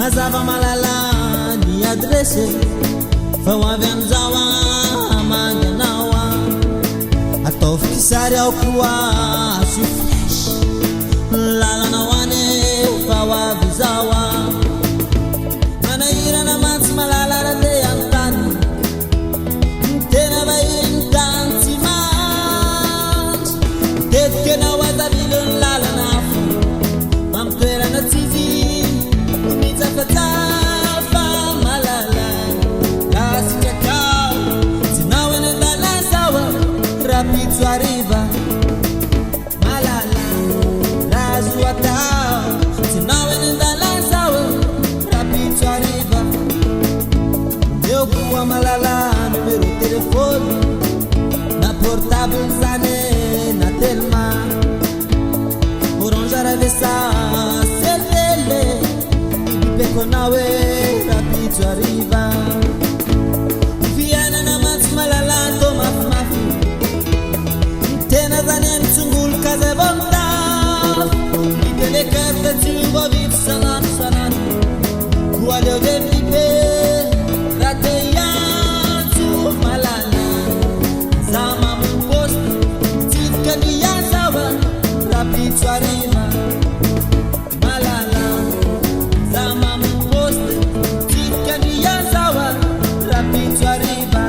mazava malala ny adrese fa ho avy amin'izao manganao ataovy kisary ao koa asio flash lalanao any fa ho avy izao manahirana mantsy malala raha te anontany ny tena vahiny tany tsy mandry tetika anao atavilo ny lalana fo mampitoerana tsizy Tafa malala lasikakao tinao eny andalazawa rapitso arriva malala razo atao tinao eny andalazawa rapitso arriva eo koa malala numero telefone na portable zany na telma orange ravesa setele konawe rapitso arriva vianana mantsy malalanto mafimafy tena zany amitsongolo kazavamtafy mitelekafta tsy vovity sanano sanano koa leo devipe rate iantso malala za mamomposta tsivika niazawa rapitso arriva malala za rapitso arriva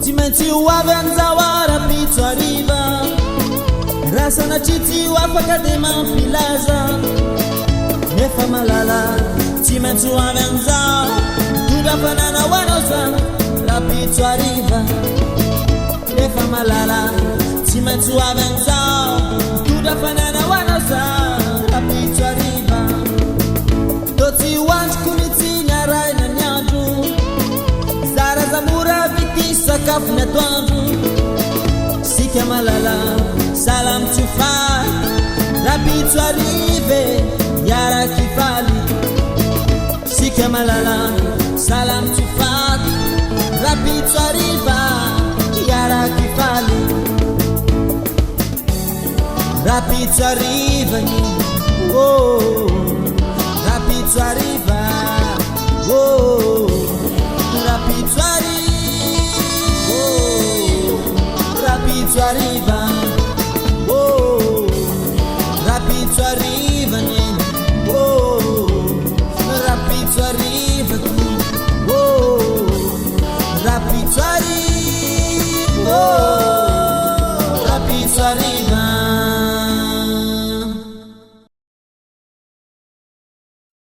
tsy maintsy ho avy an'izao rapitso arriva raha sanatritsy ho afaka dia mampilaza nefa malala tsy maintsy ho avy an'izao fanana wanao za rapitso arriva nefa malala tsy maintsy ho avy an'izao tondra fanana wanao za rapitso arriva to tsy hoandriko mitsiny arahina ny andro zaraza mora vity sakafo ny atoandro sika malala salam tsy faly rapitso arrive iaraky faly sika malala salam tsy faty rapitso arriva iaraky faly rapitso arriva oh.